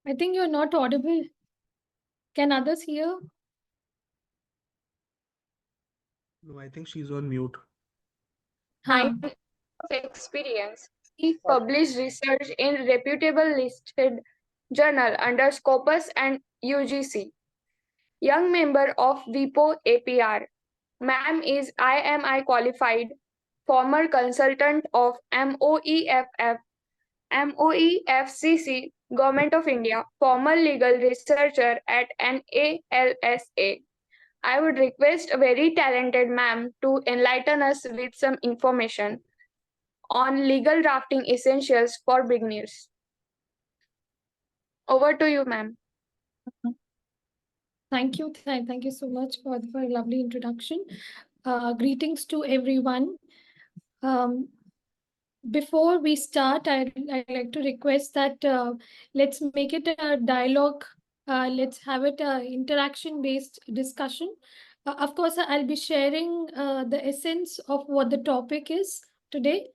I think you're not audible. Can others hear? No, I think she's on mute. Huh. Of experience. He published research in reputable listed journal under Scopus and UGC. Young member of WIPO APR. Ma'am is IMI qualified, former consultant of MOEFCC, Government of India, former legal researcher at NALSA. I would request a very talented ma'am to enlighten us with some information on legal drafting essentials for beginners. Over to you, ma'am. Thank you. Thank you so much for a lovely introduction. Greetings to everyone. Um, Before we start, I'd like to request that let's make it a dialogue. Let's have it a interaction-based discussion. Of course, I'll be sharing the essence of what the topic is today.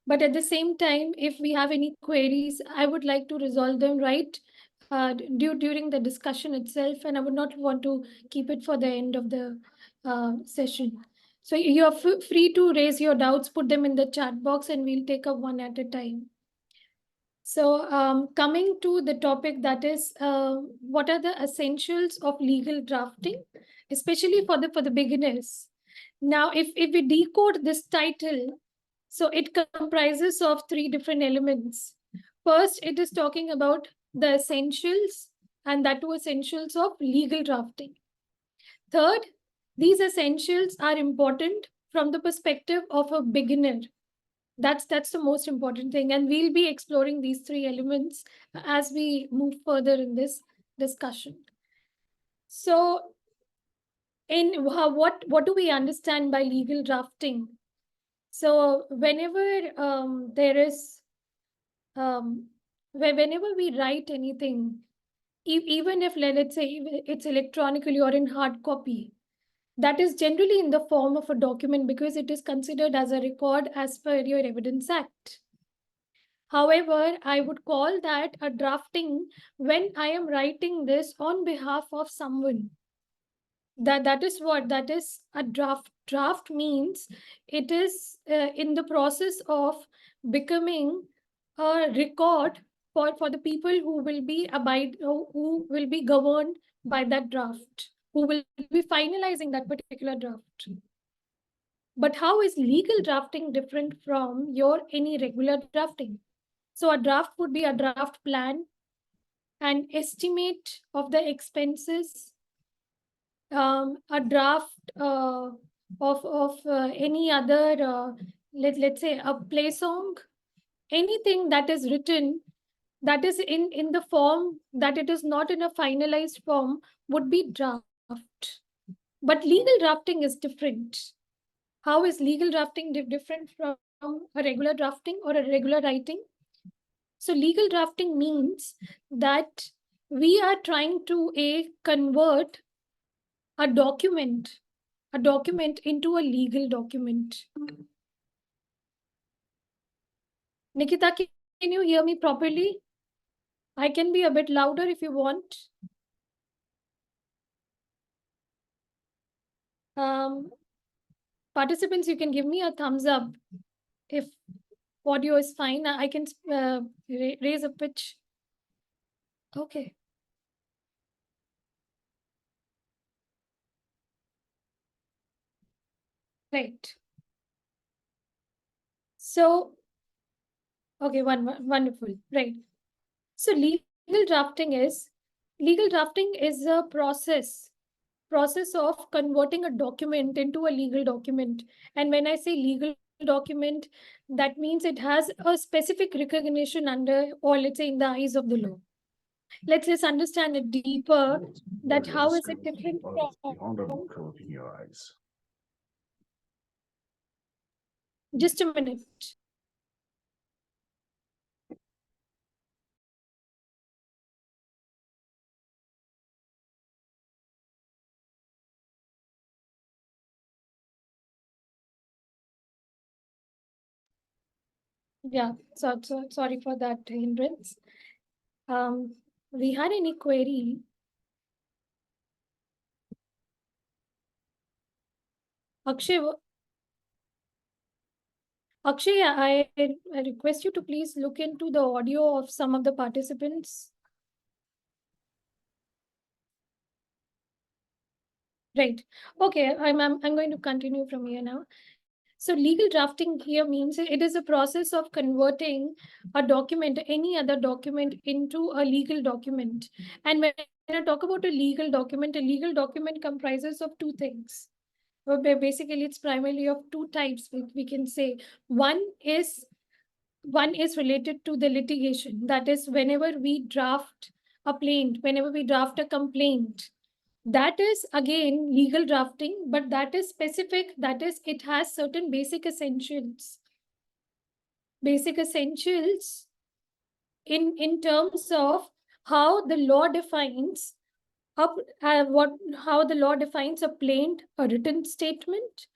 But at the same time, if we have any queries, I would like to resolve them right during the discussion itself, and I would not want to keep it for the end of the session. So you're free to raise your doubts, put them in the chat box, and we'll take up one at a time. So coming to the topic, that is, what are the essentials of legal drafting, especially for the beginners? Now, if we decode this title, so it comprises of three different elements. First, it is talking about the essentials, and that too essentials of legal drafting. Third, these essentials are important from the perspective of a beginner. That's the most important thing, and we'll be exploring these three elements as we move further in this discussion. So, what do we understand by legal drafting? So, whenever there is whenever we write anything, even if let's say it's electronically or in hard copy, that is generally in the form of a document because it is considered as a record as per your Evidence Act. However, I would call that a drafting when I am writing this on behalf of someone. That is what that is a draft. Draft means it is in the process of becoming a record for the people who will be who will be governed by that draft, who will be finalizing that particular draft. But how is legal drafting different from your any regular drafting? So a draft would be a draft plan, an estimate of the expenses, a draft of any other, let's say a play song, anything that is written that is in the form that it is not in a finalized form would be draft. But legal drafting is different. How is legal drafting different from a regular drafting or a regular writing? So legal drafting means that we are trying to convert a document into a legal document. Nikita, can you hear me properly? I can be a bit louder if you want. Participants, you can give me a thumbs up if audio is fine. I can raise a pitch. Okay. Right. So, okay, wonderful. Right. So legal drafting is a process of converting a document into a legal document. And when I say legal document, that means it has a specific recognition under, or let's say in the eyes of the law. Let's just understand it deeper, that how is it different from... Just a minute. Yeah, so sorry for that hindrance. we had any query. Akshay, Akshay, I request you to please look into the audio of some of the participants. Right. Okay, I'm going to continue from here now. So legal drafting here means it is a process of converting a document, any other document, into a legal document. And when I talk about a legal document comprises of two things. Well, basically, it's primarily of two types. We can say one is one is related to the litigation. That is, whenever we draft a plaint, whenever we draft a complaint, that is again legal drafting, but that is specific. That is, it has certain basic essentials in terms of how the law defines up what how the law defines a plaint, a written statement,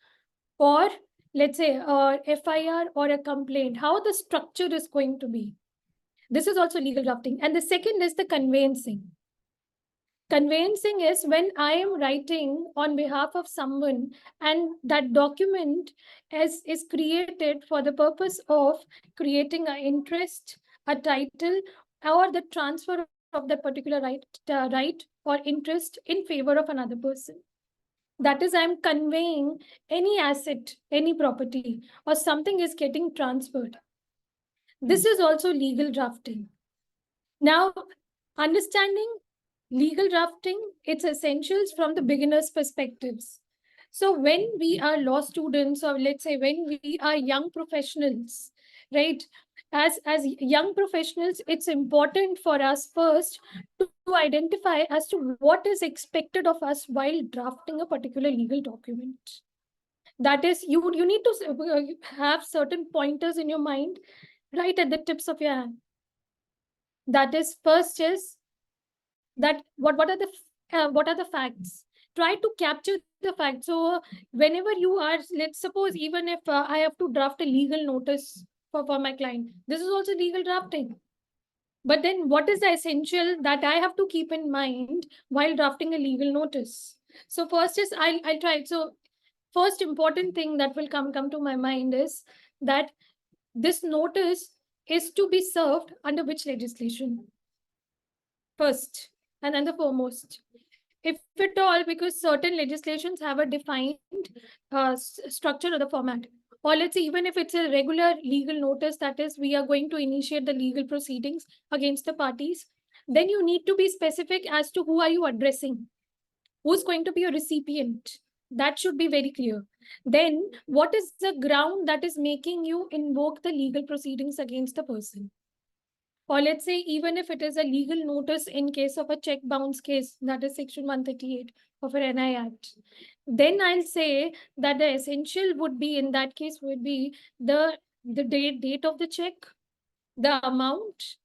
or let's say a FIR or a complaint, how the structure is going to be. This is also legal drafting. And the second is the conveyancing. Conveyancing is when I am writing on behalf of someone and that document is created for the purpose of creating an interest, a title, or the transfer of that particular right or interest in favor of another person. That is, I'm conveying any asset, any property, or something is getting transferred. This is also legal drafting. Now, understanding legal drafting, its essentials from the beginner's perspectives. So when we are law students, or let's say when we are young professionals, right? As young professionals, it's important for us first to identify as to what is expected of us while drafting a particular legal document. That is, you need to have certain pointers in your mind right at the tips of your hand. That is, first is that what are the facts. Try to capture the facts. So whenever you are, let's suppose, even if I have to draft a legal notice for my client, this is also legal drafting. But then what is the essential that I have to keep in mind while drafting a legal notice? So first is I'll try. So first important thing that will come to my mind is that this notice is to be served under which legislation first and then the foremost, if at all, because certain legislations have a defined structure or the format. Or let's say, even if it's a regular legal notice, that is, we are going to initiate the legal proceedings against the parties, then you need to be specific as to who are you addressing, who's going to be a recipient. That should be very clear. Then what is the ground that is making you invoke the legal proceedings against the person? Or let's say, even if it is a legal notice in case of a check bounce case, that is section 138 of an NI Act, then I'll say that the essential would be, in that case, would be the date of the check, the amount,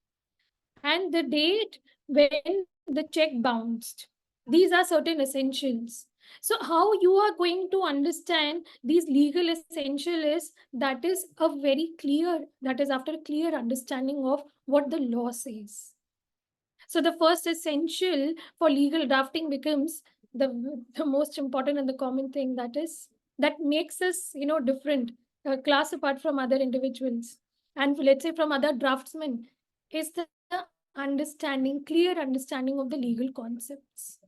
and the date when the check bounced. These are certain essentials. So how you are going to understand these legal essential is that is a very clear, that is after a clear understanding of what the law says. So the first essential for legal drafting becomes the most important and the common thing, that is that makes us different, class apart from other individuals, and let's say from other draftsmen, is the clear understanding of the legal concepts.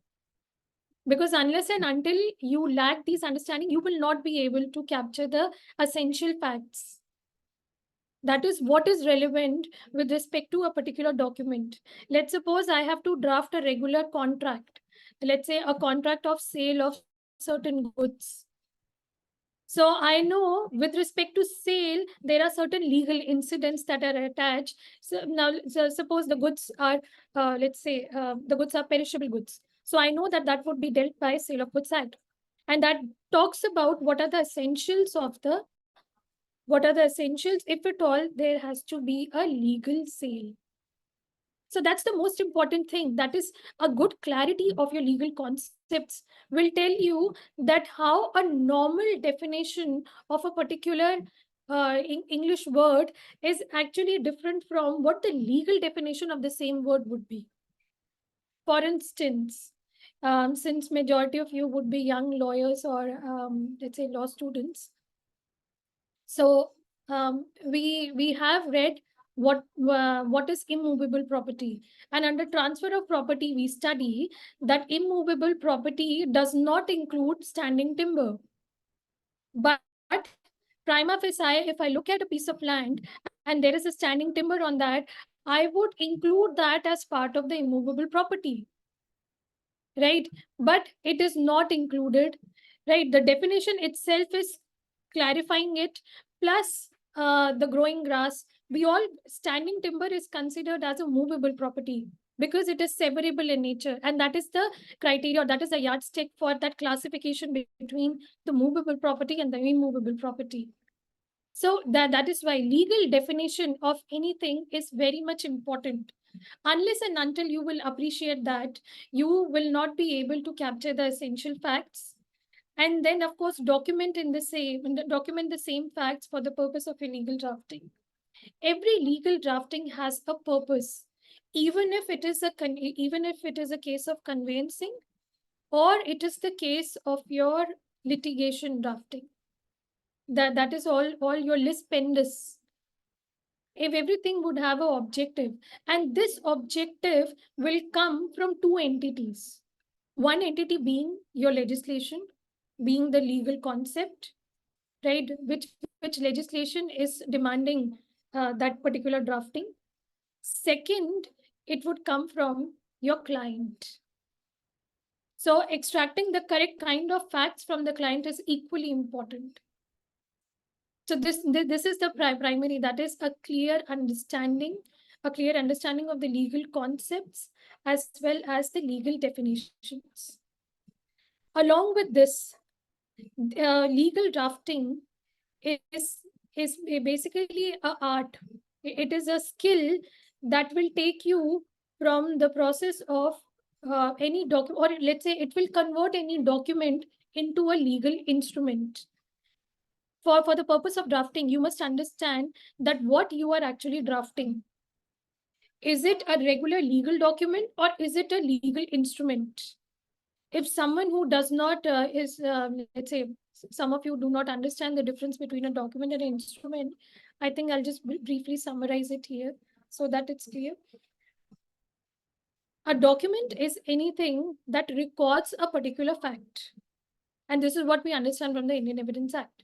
Because unless and until you lack these understanding, you will not be able to capture the essential facts. That is what is relevant with respect to a particular document. Let's suppose I have to draft a regular contract, let's say a contract of sale of certain goods. So I know with respect to sale, there are certain legal incidents that are attached. So now, so suppose the goods are, let's say, the goods are perishable goods. So I know that that would be dealt by Sale of Goods Act, and that talks about what are the essentials of the, what are the essentials, if at all, there has to be a legal sale. So that's the most important thing. That is, a good clarity of your legal concepts will tell you that how a normal definition of a particular English word is actually different from what the legal definition of the same word would be. For instance, since majority of you would be young lawyers or let's say law students, so we have read what is immovable property, and under transfer of property we study that immovable property does not include standing timber. But prima facie, if I look at a piece of land and there is a standing timber on that, I would include that as part of the immovable property, right? But it is not included, right? The definition itself is clarifying it, plus the growing grass. We all standing timber is considered as a movable property because it is severable in nature, and that is the criteria, that is a yardstick for that classification between the movable property and the immovable property. So that is why legal definition of anything is very much important. Unless and until you will appreciate that, you will not be able to capture the essential facts. And then, of course, document the same facts for the purpose of illegal drafting. Every legal drafting has a purpose, even if it is even if it is a case of conveyancing, or it is the case of your litigation drafting. That is all your lis pendus. If everything would have an objective, and this objective will come from two entities. One entity being your legislation, being the legal concept, right? Which legislation is demanding that particular drafting. Second, it would come from your client. So extracting the correct kind of facts from the client is equally important. So this is the primary, that is a clear understanding of the legal concepts as well as the legal definitions. Along with this, legal drafting is is basically a art. It is a skill that will take you from the process of any document, or let's say it will convert any document into a legal instrument. For the purpose of drafting, you must understand that what you are actually drafting, is it a regular legal document or is it a legal instrument? If someone who does not let's say some of you do not understand the difference between a document and an instrument, I think I'll just briefly summarize it here so that it's clear. A document is anything that records a particular fact, and this is what we understand from the Indian Evidence Act.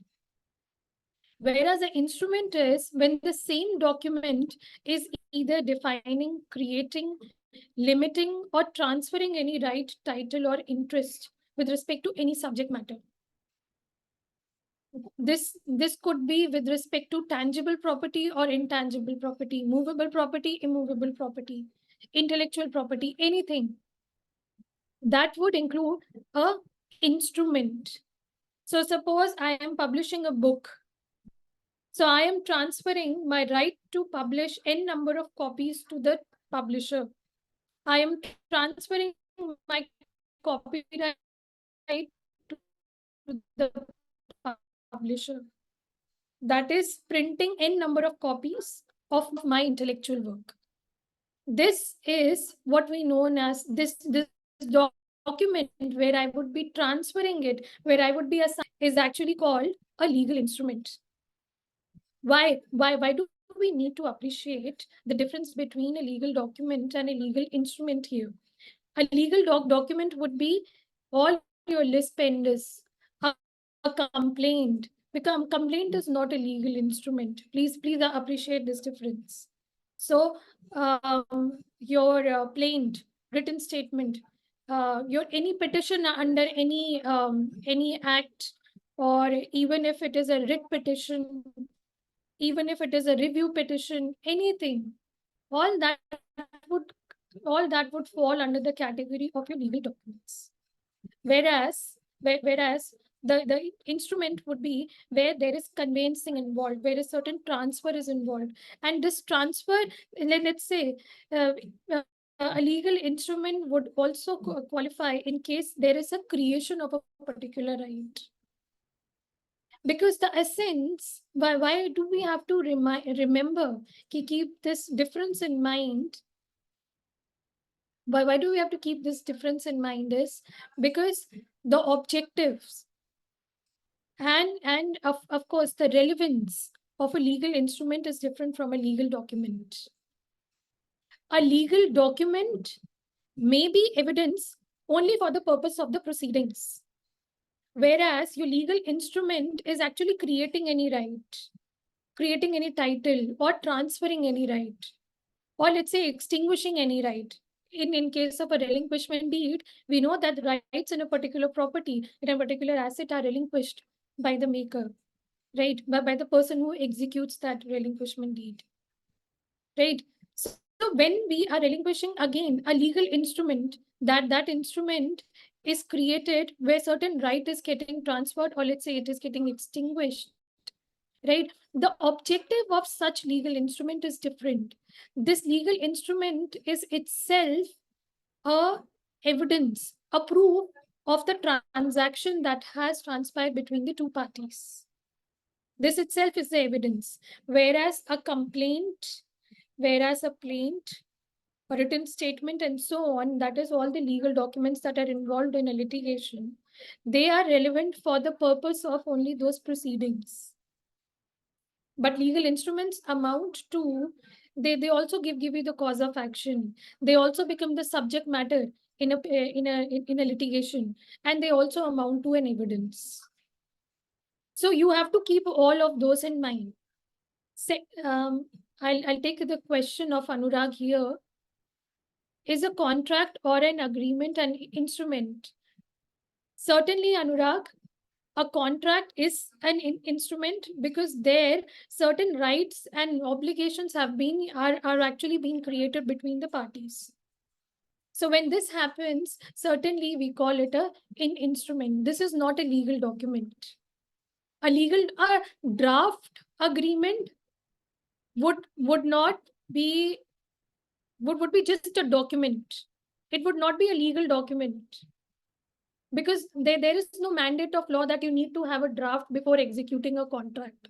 Whereas an instrument is when the same document is either defining, creating, limiting, or transferring any right, title, or interest with respect to any subject matter. This could be with respect to tangible property or intangible property, movable property, immovable property, intellectual property, anything. That would include a instrument. So suppose I am publishing a book. So I am transferring my right to publish n number of copies to the publisher. I am transferring my copyright to the publisher. That is printing n number of copies of my intellectual work. This is what we know as this document where I would be transferring it, where I would be assigning, is actually called a legal instrument. Why do we need to appreciate the difference between a legal document and a legal instrument here? A legal document would be all your lis pendus, a complaint. Because complaint is not a legal instrument. Please appreciate this difference. So your plaint, written statement, your any petition under any act, or even if it is a writ petition, even if it is a review petition, anything, all that would fall under the category of your legal documents. Whereas the instrument would be where there is conveyancing involved, where a certain transfer is involved. And this transfer, let's say, a legal instrument would also qualify in case there is a creation of a particular right. Because the essence, why do we have to remember, keep this difference in mind? Why do we have to keep this difference in mind is because the objectives and of course the relevance of a legal instrument is different from a legal document. A legal document may be evidence only for the purpose of the proceedings, whereas your legal instrument is actually creating any right, creating any title, or transferring any right, or let's say extinguishing any right. In case of a relinquishment deed, we know that rights in a particular property, in a particular asset are relinquished by the maker, right? By the person who executes that relinquishment deed, right? So when we are relinquishing again a legal instrument, that instrument is created where certain right is getting transferred, or let's say it is getting extinguished, right? The objective of such legal instrument is different. This legal instrument is itself a evidence, a proof of the transaction that has transpired between the two parties. This itself is the evidence, whereas a complaint, whereas a plaint, a written statement, and so on, that is all the legal documents that are involved in a litigation. They are relevant for the purpose of only those proceedings. But legal instruments amount to, they also give you the cause of action. They also become the subject matter in a litigation, and they also amount to an evidence. So you have to keep all of those in mind. Say, I'll take the question of Anurag here. Is a contract or an agreement an instrument? Certainly, Anurag, a contract is an instrument because there certain rights and obligations are actually being created between the parties. So when this happens, certainly we call it an instrument. This is not a legal document. A draft agreement would not be would be just a document. It would not be a legal document because there is no mandate of law that you need to have a draft before executing a contract.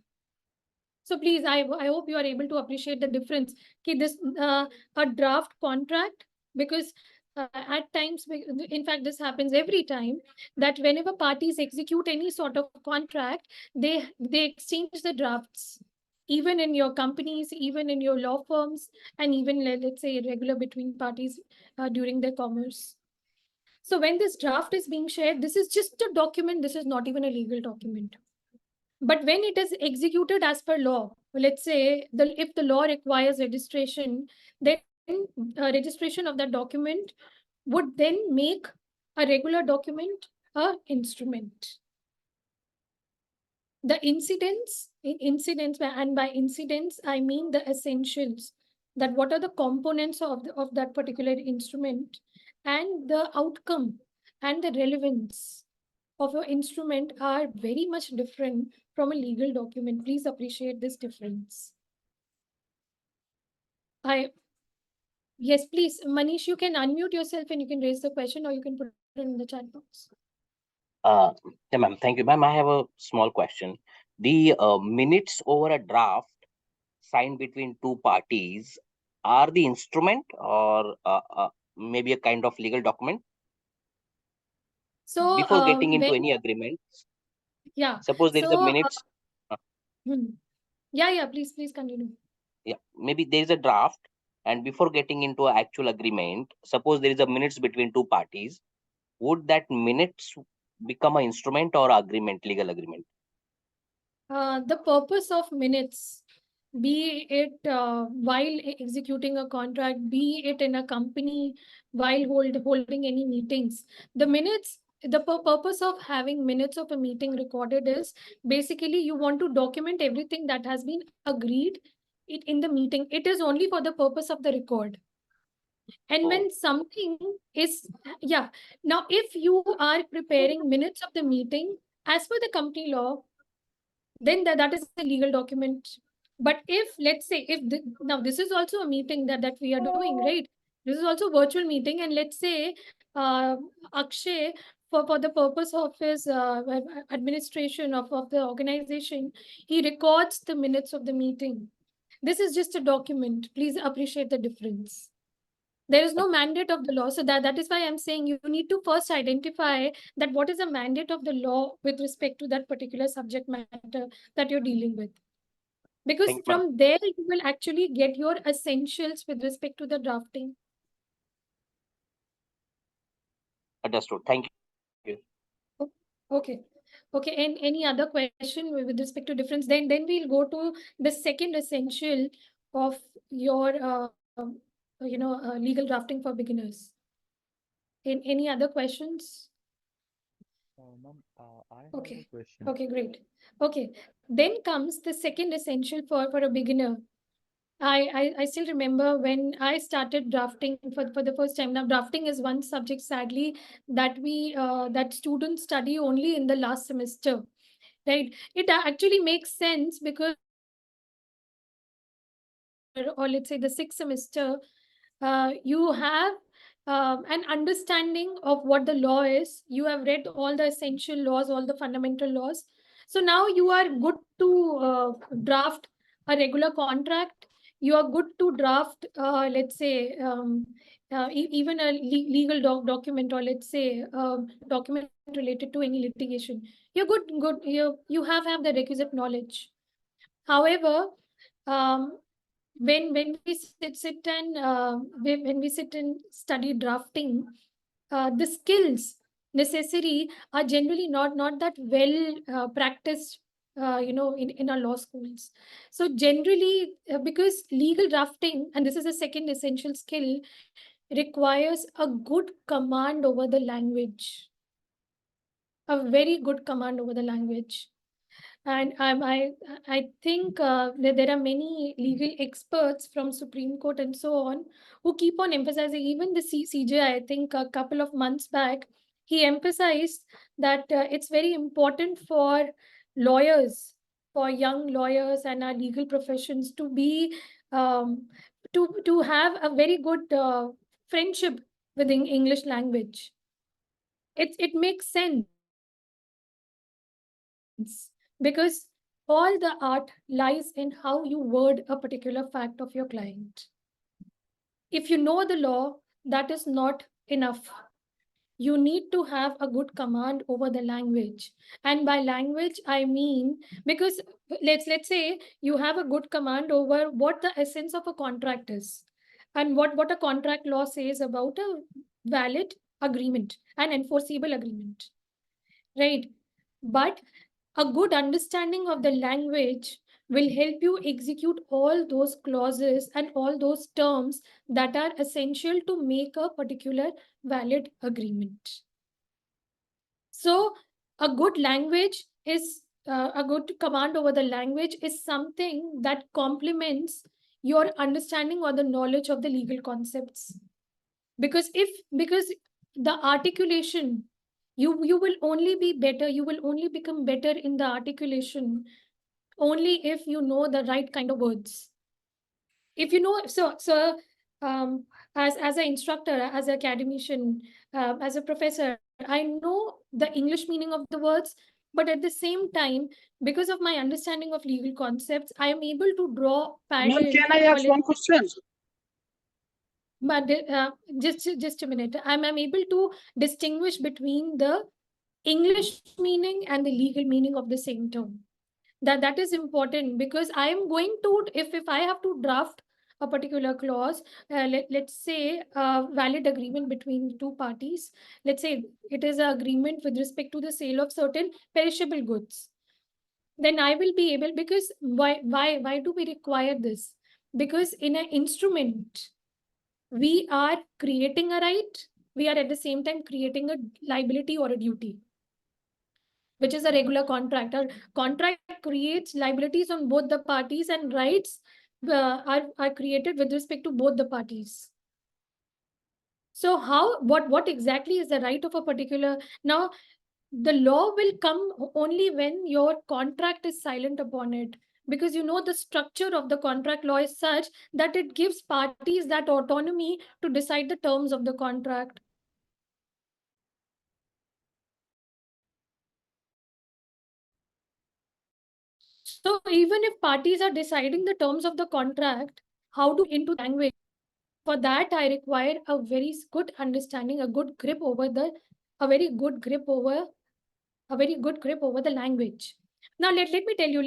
So please, I hope you are able to appreciate the difference. Okay, this a draft contract, because at times, in fact, this happens every time, that whenever parties execute any sort of contract, they exchange the drafts, even in your companies, even in your law firms, and even let's say regular between parties during their commerce. So when this draft is being shared, this is just a document. This is not even a legal document. But when it is executed as per law, let's say if the law requires registration, then registration of that document would then make a regular document a instrument. The incidents, and by incidents I mean the essentials, that what are the components of that particular instrument, and the outcome and the relevance of an instrument are very much different from a legal document. Please appreciate this difference. Yes, please, Manish, you can unmute yourself and you can raise the question, or you can put it in the chat box. Yeah, ma'am. Thank you, ma'am. I have a small question. The minutes over a draft signed between two parties are the instrument, or maybe a kind of legal document? So Before getting into any agreement, yeah, suppose there is a so minutes. yeah, please continue. Yeah, maybe there is a draft, and before getting into an actual agreement, suppose there is a minutes between two parties. Would that minutes become an instrument or agreement, legal agreement? The purpose of minutes, be it while executing a contract, be it in a company while holding any meetings, the minutes, the purpose of having minutes of a meeting recorded is basically you want to document everything that has been agreed in the meeting. It is only for the purpose of the record. And when something is, yeah, now if you are preparing minutes of the meeting as per the company law, then that is a legal document. But if, let's say, now this is also a meeting that we are doing, right? This is also a virtual meeting, and let's say Akshay, for the purpose of his administration of the organization, he records the minutes of the meeting. This is just a document. Please appreciate the difference. There is no mandate of the law. So that is why I'm saying you need to first identify that what is the mandate of the law with respect to that particular subject matter that you're dealing with. Because Thank you, ma'am. from there, you will actually get your essentials with respect to the drafting. Understood. Thank you. Okay. Okay. And any other question with respect to difference? Then we'll go to the second essential of your legal drafting for beginners. In any other questions? Ma'am, I have a Okay. question. Okay, great. Okay. Then comes the second essential for a beginner. I still remember when I started drafting for the first time. Now, drafting is one subject, sadly, that that students study only in the last semester, right? It actually makes sense because or let's say the sixth semester, you have an understanding of what the law is. You have read all the essential laws, all the fundamental laws. So now you are good to draft a regular contract. You are good to draft, let's say, even a legal document, or let's say document related to any litigation. You're good. You have the requisite knowledge. However, um, when we sit and when we sit and study drafting, the skills necessary are generally not that well practiced, in our law schools. So generally, because legal drafting, and this is the second essential skill, requires a good command over the language, a very good command over the language. And I think that there are many legal experts from Supreme Court and so on who keep on emphasizing. Even the CJI, I think a couple of months back, he emphasized that it's very important for lawyers, for young lawyers and our legal professions to be to have a very good friendship with the English language. It makes sense because all the art lies in how you word a particular fact of your client. If you know the law, that is not enough. You need to have a good command over the language. And by language, I mean, because let's say you have a good command over what the essence of a contract is, and what a contract law says about a valid agreement, an enforceable agreement, right? But a good understanding of the language will help you execute all those clauses and all those terms that are essential to make a particular valid agreement. So, a good language is a good command over the language is something that complements your understanding or the knowledge of the legal concepts. Because the articulation, you will only be better, you will only become better in the articulation only if you know the right kind of words. If you know, um, as an instructor, as an academician, as a professor, I know the English meaning of the words, but at the same time, because of my understanding of legal concepts, I am able to draw Ma'am, parallel, can I or ask one question? but just a minute. I'm able to distinguish between the English meaning and the legal meaning of the same term. That is important because I am going to, if I have to draft a particular clause, let's say a valid agreement between two parties. Let's say it is an agreement with respect to the sale of certain perishable goods. Then I will be able, because why do we require this? Because in an instrument, we are creating a right, we are at the same time creating a liability or a duty, which is a regular contract. A contract creates liabilities on both the parties, and rights are created with respect to both the parties. So what exactly is the right of a particular, now the law will come only when your contract is silent upon it, because you know the structure of the contract law is such that it gives parties that autonomy to decide the terms of the contract. So even if parties are deciding the terms of the contract, how do into language? For that, I require a very good understanding, a good grip over a very good grip over a very good grip over the language. Now, let me tell you,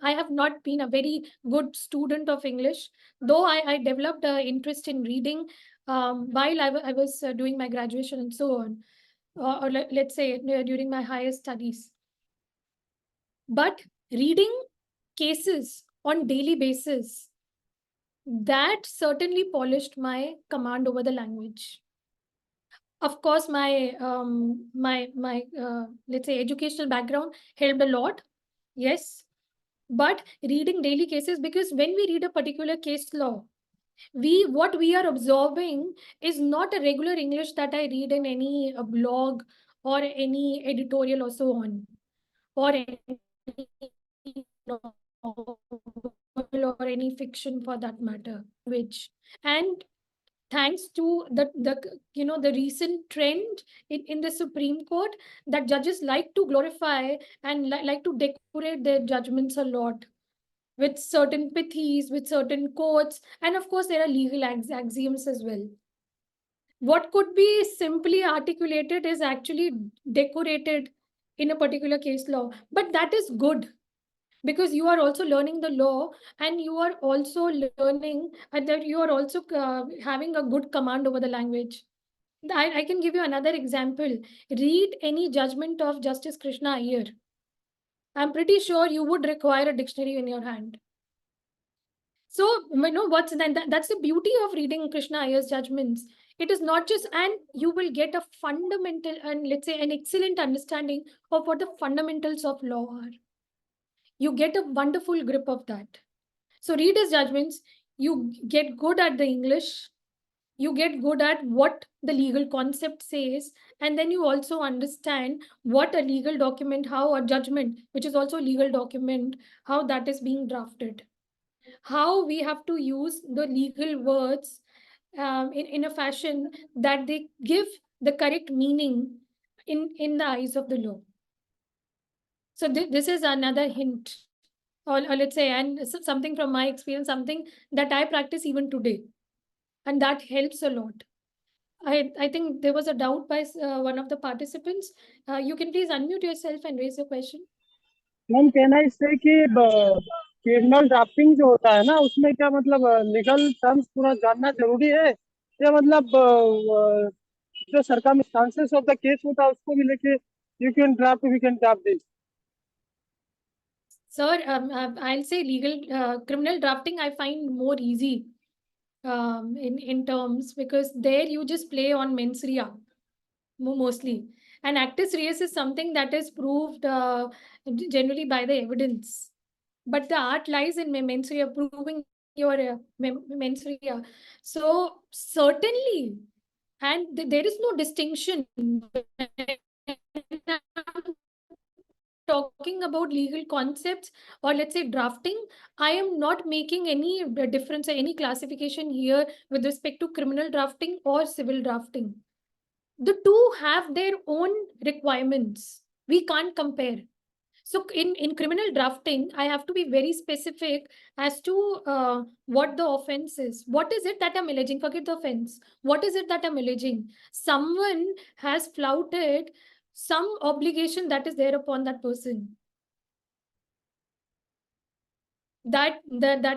I have not been a very good student of English, though I developed an interest in reading while I was doing my graduation and so on, or let's say during my higher studies. But reading cases on daily basis, that certainly polished my command over the language. Of course, my let's say educational background helped a lot, yes. But reading daily cases, because when we read a particular case law, what we are observing is not a regular English that I read in any blog or any editorial or so on, or any novel or any fiction for that matter, which, and thanks to the recent trend in the Supreme Court, that judges like to glorify and like to decorate their judgments a lot with certain pithies, with certain quotes, and of course there are legal axioms as well. What could be simply articulated is actually decorated in a particular case law, but that is good, because you are also learning the law, and you are also learning that you are also having a good command over the language. I can give you another example. Read any judgment of Justice Krishna Iyer. I'm pretty sure you would require a dictionary in your hand. So, that's the beauty of reading Krishna Iyer's judgments. It is not just, and you will get a fundamental and let's say an excellent understanding of what the fundamentals of law are. You get a wonderful grip of that. So read his judgments, you get good at the English, you get good at what the legal concept says, and then you also understand what a legal document, how a judgment, which is also a legal document, how that is being drafted, how we have to use the legal words in a fashion that they give the correct meaning in the eyes of the law. So this is another hint, or let's say, and something from my experience, something that I practice even today, and that helps a lot. I think there was a doubt by one of the participants. You can please unmute yourself and raise your question. Ma'am कहना इससे कि criminal drafting जो होता है ना, उसमें क्या मतलब लीगल टर्म्स पूरा जानना जरूरी है, या मतलब जो circumstances ऑफ द केस होता है उसको भी लेके you can draft, we can draft this. Sir, I'll say criminal drafting I find more easy in terms, because there you just play on mens rea mostly, and actus reus is something that is proved generally by the evidence, but the art lies in mens rea, proving your mens rea. So certainly, and there is no distinction talking about legal concepts, or let's say drafting. I am not making any difference or any classification here with respect to criminal drafting or civil drafting. The two have their own requirements. We can't compare. So in criminal drafting, I have to be very specific as to what the offense is. What is it that I'm alleging? Forget the offense. What is it that I'm alleging? Someone has flouted some obligation that is there upon that person. That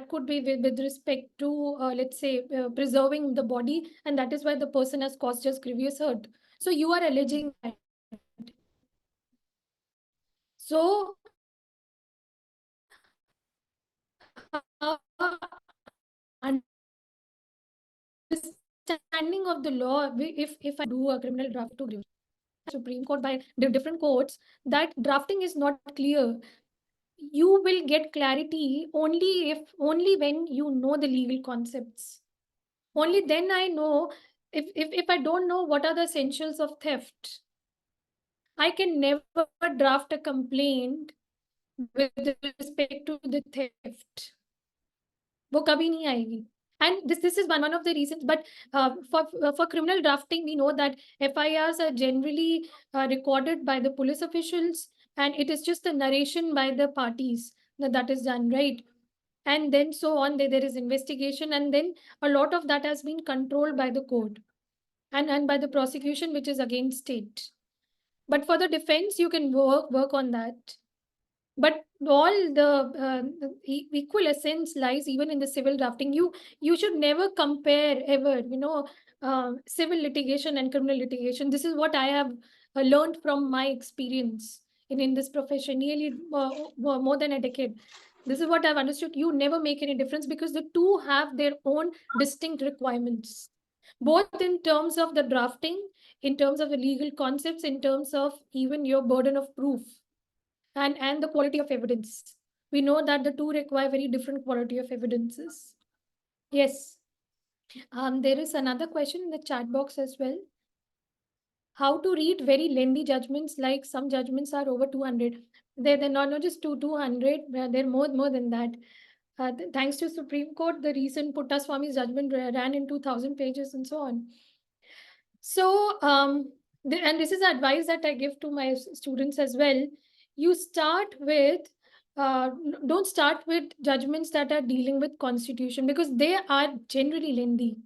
could be with respect to let's say preserving the body, and that is why the person has caused just grievous hurt. So you are alleging that. So understanding of the law, if I do a criminal draft to grievous Supreme Court by the different courts, that drafting is not clear. You will get clarity only when you know the legal concepts. Only then I know. If I don't know what are the essentials of theft, I can never draft a complaint with respect to the theft. वो कभी नहीं आएगी. And this is one of the reasons. But for criminal drafting, we know that FIRs are generally recorded by the police officials, and it is just the narration by the parties that is done, right? and then so on. There is investigation, and then a lot of that has been controlled by the court and by the prosecution, which is against it. But for the defense, you can work on that. But all the equal essence lies even in the civil drafting. You should never compare ever, civil litigation and criminal litigation. This is what I have learned from my experience in this profession, nearly more than a decade. This is what I've understood. You never make any difference because the two have their own distinct requirements, both in terms of the drafting, in terms of the legal concepts, in terms of even your burden of proof, and the quality of evidence. We know that the two require very different quality of evidences. Yes. There is another question in the chat box as well. How to read very lengthy judgments, like some judgments are over 200. They're not just 200, they're more than that. Thanks to Supreme Court, the recent Puttaswamy's judgment ran in 2000 pages and so on. So, and this is advice that I give to my students as well. You start with, don't start with judgments that are dealing with constitution, because they are generally lengthy.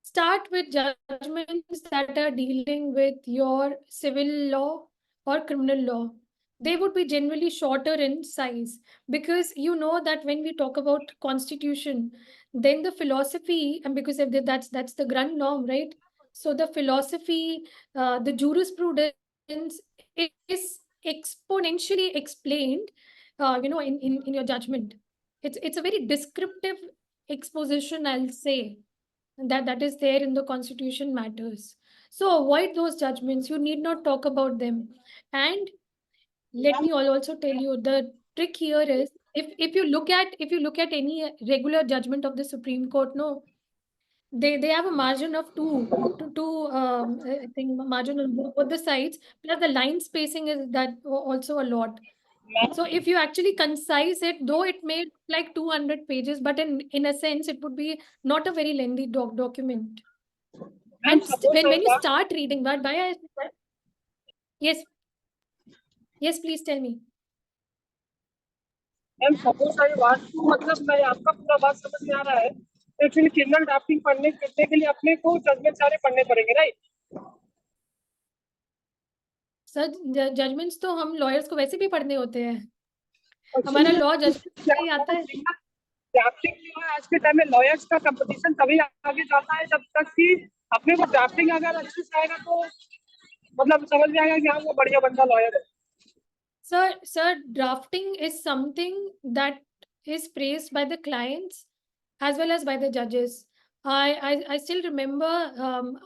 Start with judgments that are dealing with your civil law or criminal law. They would be generally shorter in size, because you know that when we talk about constitution, then the philosophy, and because of that's the grand norm, right? So the philosophy, the jurisprudence is exponentially explained, in your judgment. It's a very descriptive exposition, I'll say, that is there in the constitution matters. So avoid those judgments. You need not talk about them. And let me also tell you, the trick here is, if you look at any regular judgment of the Supreme Court, no, they have a margin of I think margin on both the sides, plus the line spacing is that also a lot. So if you actually concise it, though it may look like 200 pages, but in a sense, it would be not a very lengthy document. And when you start reading that, yes, yes, please tell me. Ma'am suppose I want to, मतलब मैं आपका पूरा बात समझ में आ रहा है। Actually criminal drafting करने के लिए अपने को जजमेंट सारे पढ़ने पड़ेंगे, राइट? सर, जजमेंट्स तो हम लॉयर्स को वैसे भी पढ़ने होते हैं। हमारा लॉ जजमेंट से ही आता है। ड्राफ्टिंग जो है आज के टाइम में लॉयर्स का कंपटीशन तभी आगे जाता है जब तक कि अपने को ड्राफ्टिंग अगर अच्छे से आएगा तो मतलब समझ में आएगा कि हाँ वो बढ़िया बंदा लॉयर है। Sir, drafting is something that is praised by the clients as well as by the judges. I still remember,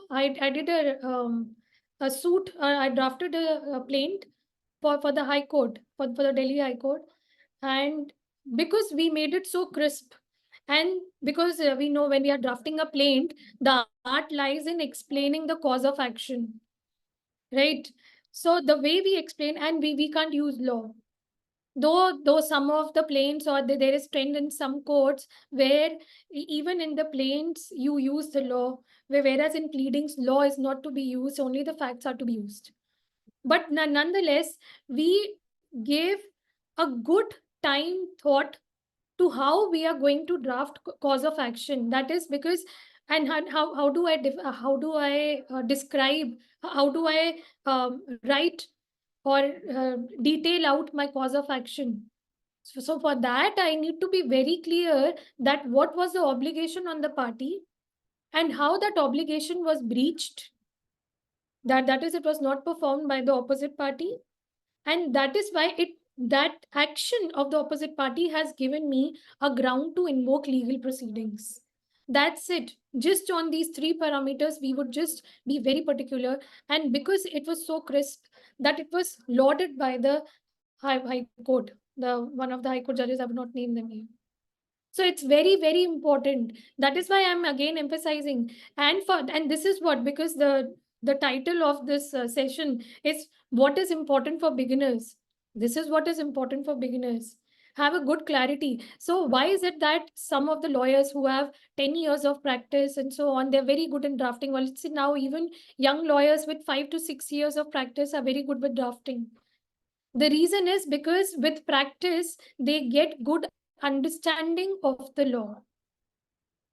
I did a suit. I drafted a plaint for the High Court, for the Delhi High Court, and because we made it so crisp, and because we know when we are drafting a plaint, the art lies in explaining the cause of action, right? So the way we explain, and we can't use law. Though some of the plaints, or there is trend in some courts where even in the plaints you use the law, whereas in pleadings law is not to be used, only the facts are to be used. But nonetheless, we gave a good time thought to how we are going to draft cause of action. That is because, and how do I describe, how do I write or detail out my cause of action. So for that, I need to be very clear that what was the obligation on the party and how that obligation was breached. That is, it was not performed by the opposite party, and that is why that action of the opposite party has given me a ground to invoke legal proceedings. That's it. Just on these three parameters, we would just be very particular. And because it was so crisp that it was lauded by the High Court, one of the High Court judges, I would not name them here. So it's very, very important. That is why I'm again emphasizing. And this is what, because the title of this session is what is important for beginners. This is what is important for beginners. Have a good clarity. So why is it that some of the lawyers who have 10 years of practice and so on, they're very good in drafting? Well, let's see, now even young lawyers with 5 to 6 years of practice are very good with drafting. The reason is because with practice, they get good understanding of the law.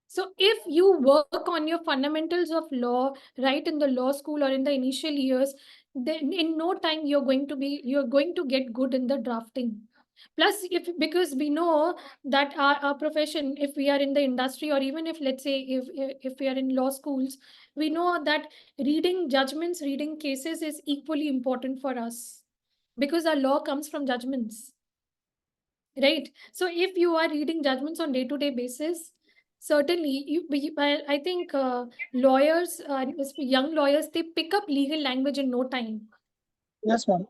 So if you work on your fundamentals of law right in the law school or in the initial years, then in no time you're going to get good in the drafting. Plus, if because we know that our profession, if we are in the industry, or even if let's say if we are in law schools, we know that reading judgments, reading cases is equally important for us because our law comes from judgments, right? So if you are reading judgments on day-to-day basis, certainly I think lawyers, young lawyers, they pick up legal language in no time. Yes, ma'am.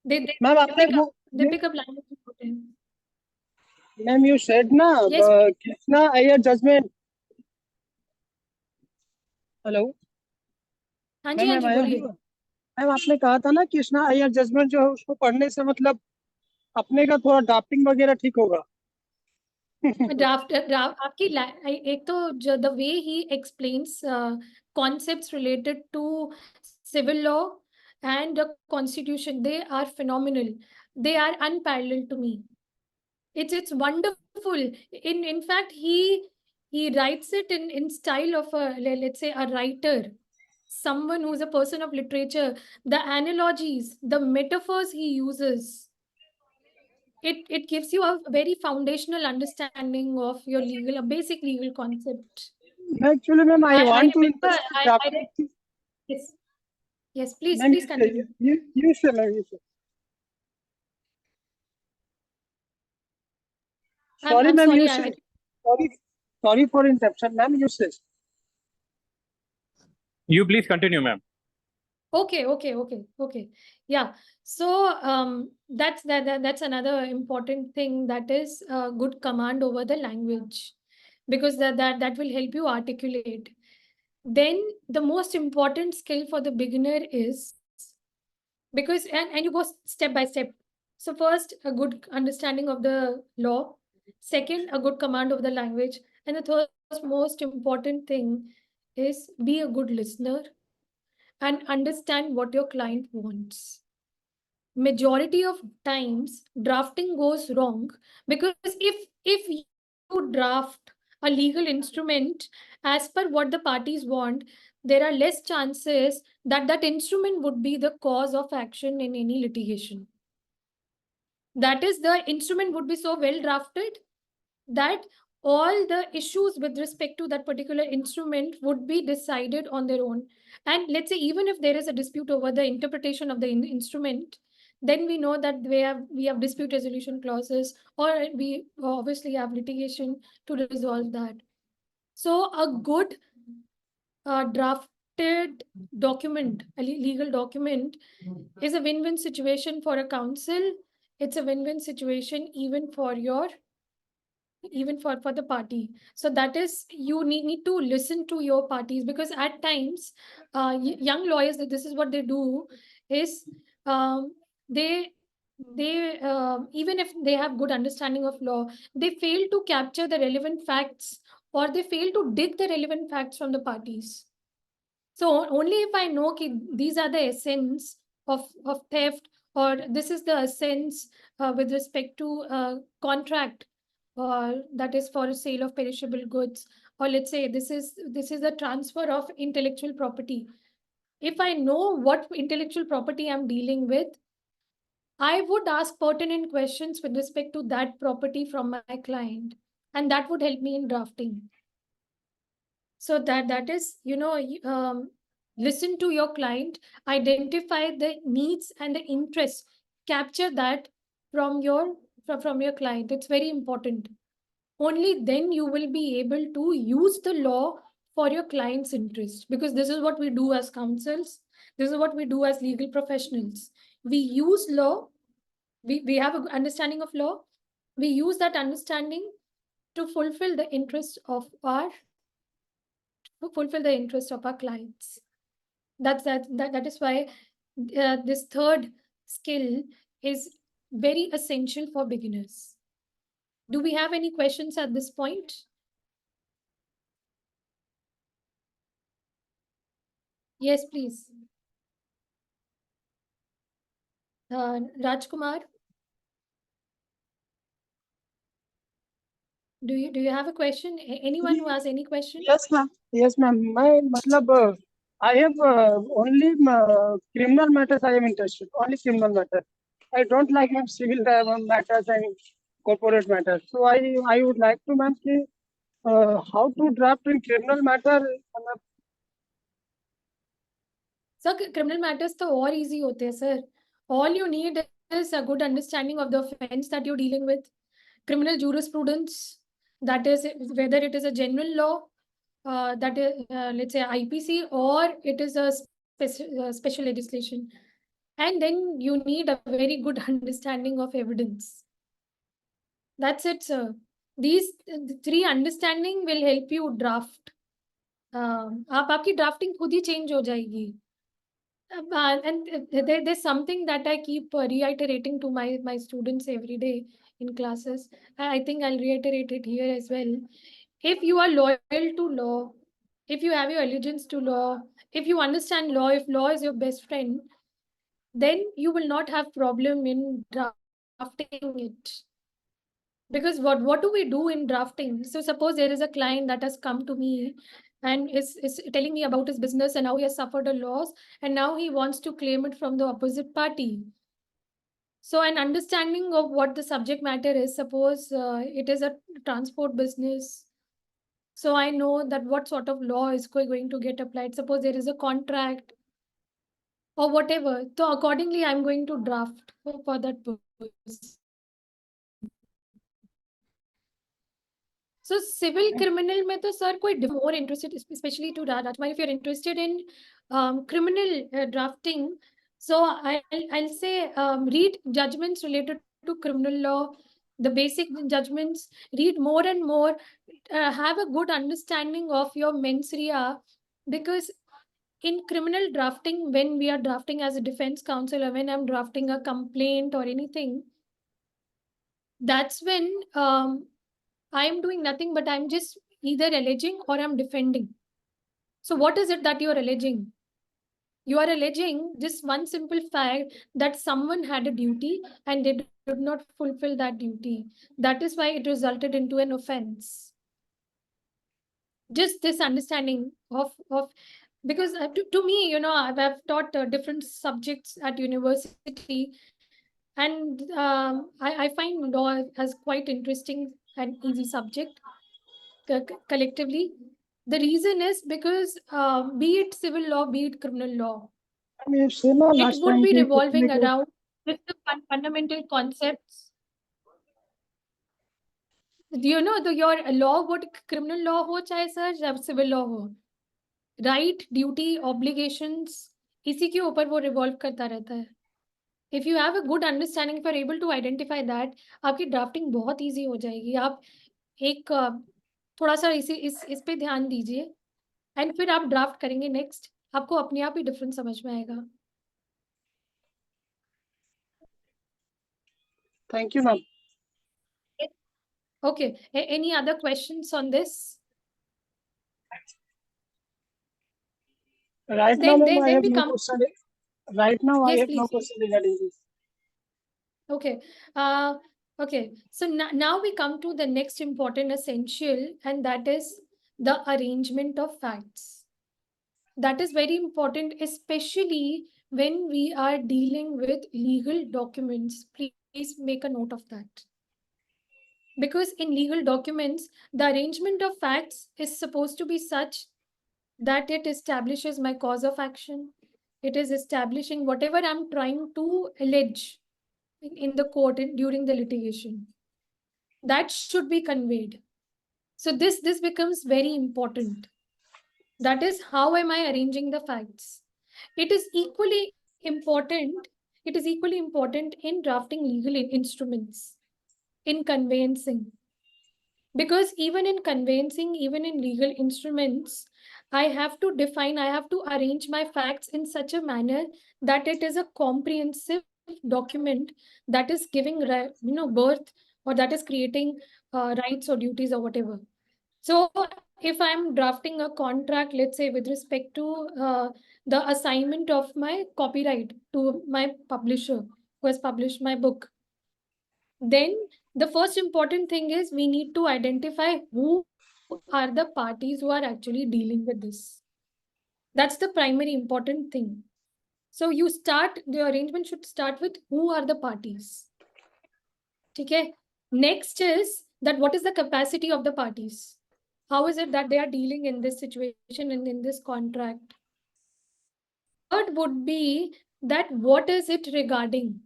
They ma'am आपने pick वो up they pick up language in no time. Ma'am you said ना Yes, Krishna Iyer judgement. Hello हाँ जी ma'am हाँ ma'am जी आया बोलिए. हूँ. Ma'am आपने कहा था ना कृष्णा अय्यर जजमेंट जो है उसको पढ़ने से मतलब अपने का थोड़ा ड्राफ्टिंग वगैरह ठीक होगा. ड्राफ्ट आपकी एक तो the way he explains concepts related to civil law and the constitution, they are phenomenal. They are unparalleled to me. It's wonderful. In fact, he writes it in style of a, let's say, a writer, someone who's a person of literature. The analogies, the metaphors he uses, it gives you a very foundational understanding of your legal, a basic legal concept. Actually ma'am I I want to remember interest I read, drafting. yes, yes, please ma'am please continue. You say ma'am you say. Sorry I'm ma'am you sorry, say. I sorry sorry for interruption ma'am you say. You please continue, ma'am. Okay. Yeah. So that's another important thing, that is a good command over the language, because that will help you articulate. Then the most important skill for the beginner is, because and you go step by step. So first, a good understanding of the law. Second, a good command of the language. And the third most important thing is be a good listener and understand what your client wants. Majority of times drafting goes wrong because if you draft a legal instrument as per what the parties want, there are less chances that that instrument would be the cause of action in any litigation. That is, the instrument would be so well drafted that all the issues with respect to that particular instrument would be decided on their own. And let's say even if there is a dispute over the interpretation of the instrument, then we know that we have dispute resolution clauses, or we obviously have litigation to resolve that. So a good drafted document, a legal document, is a win-win situation for a counsel. It's a win-win situation even for the party. So that is, you need to listen to your parties, because at times young lawyers, this is what they do is, um, they even if they have good understanding of law, they fail to capture the relevant facts, or they fail to dig the relevant facts from the parties. So only if I know ki these are the essence of theft, or this is the essence with respect to contract, or that is for sale of perishable goods, or let's say this is a transfer of intellectual property. If I know what intellectual property I'm dealing with, I would ask pertinent questions with respect to that property from my client, and that would help me in drafting. So that is, listen to your client, identify the needs and the interests, capture that from your client. It's very important. Only then you will be able to use the law for your client's interest, because this is what we do as counsels. This is what we do as legal professionals. We use law. We have an understanding of law. We use that understanding to fulfill the interest of our clients. That is why this third skill is very essential for beginners. Do we have any questions at this point? Yes, please. Rajkumar. Do you have a question? Anyone who has any question? Yes, ma'am. Yes, ma'am. My matlab, I have only criminal matters I am interested. Only criminal matters. I don't like ma'am civil matters and corporate matters. So I would like to ma'am ki, how to draft in criminal matter. Sir, criminal matters तो और easy होते हैं, sir. All you need is a good understanding of the offense that you're dealing with. Criminal jurisprudence, that is whether it is a general law, that is, let's say IPC, or it is a special legislation. And then you need a very good understanding of evidence. That's it, sir. These three understanding will help you draft. आपकी drafting खुद ही change हो जाएगी. And there's something that I keep reiterating to my students every day in classes. I think I'll reiterate it here as well. If you are loyal to law, if you have your allegiance to law, if you understand law, if law is your best friend, then you will not have problem in drafting it. Because what do we do in drafting? So suppose there is a client that has come to me and is telling me about his business and how he has suffered a loss, and now he wants to claim it from the opposite party. So an understanding of what the subject matter is, suppose it is a transport business. So I know that what sort of law is going to get applied. Suppose there is a contract or whatever. So accordingly, I'm going to draft for that purpose. So civil criminal में तो sir कोई more interested, especially to Rajkumar, if you're interested in criminal drafting, so I'll say read judgments related to criminal law, the basic judgments, read more and more, have a good understanding of your mens rea, because in criminal drafting, when we are drafting as a defense counsel or when I'm drafting a complaint or anything, that's when I'm doing nothing, but I'm just either alleging or I'm defending. So what is it that you are alleging? You are alleging just one simple fact that someone had a duty and they did not fulfill that duty. That is why it resulted into an offense. Just this understanding of because to me, you know, I've taught different subjects at university, and I find law as quite interesting and easy subject collectively. The reason is because be it civil law, be it criminal law, I mean, you know, it last would time be ki revolving कितने around with the fundamental concepts. Do you know your law would criminal law हो चाहे sir civil law हो, right, duty, obligations, इसी के ऊपर वो revolve करता रहता है. If you have a good understanding, if you're able to identify that, आपकी drafting बहुत easy हो जाएगी. आप एक थोड़ा सा इस पे ध्यान दीजिए एंड फिर आप ड्राफ्ट करेंगे नेक्स्ट, आपको अपने आप ही डिफरेंस समझ में आएगा. Thank you, ma'am. Okay, any other questions on this? Right now, ma'am, I Then have we no come. question. Right now, I Yes, have no please. question regarding this. Okay. Okay. So now we come to the next important essential, and that is the arrangement of facts. That is very important, especially when we are dealing with legal documents. Please make a note of that. Because in legal documents, the arrangement of facts is supposed to be such that it establishes my cause of action. It is establishing whatever I'm trying to allege in the court during the litigation. That should be conveyed. So this becomes very important. That is, how am I arranging the facts? It is equally important. It is equally important in drafting legal instruments, in conveyancing. Because even in conveyancing, even in legal instruments, I have to define, I have to arrange my facts in such a manner that it is a comprehensive document that is giving birth, or that is creating rights or duties or whatever. So if I'm drafting a contract, let's say with respect to the assignment of my copyright to my publisher who has published my book, then the first important thing is we need to identify who are the parties who are actually dealing with this. That's the primary important thing. So the arrangement should start with who are the parties. Okay. Next is that what is the capacity of the parties? How is it that they are dealing in this situation and in this contract? Third would be that what is it regarding?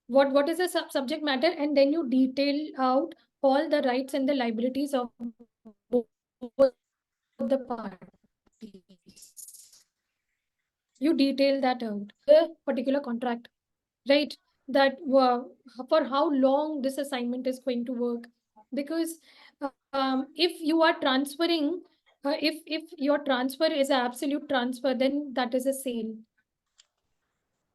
What is the subject matter? And then you detail out all the rights and the liabilities of both the parties. You detail that out. The particular contract, right? That for how long this assignment is going to work. Because if you are transferring, if your transfer is an absolute transfer, then that is a sale.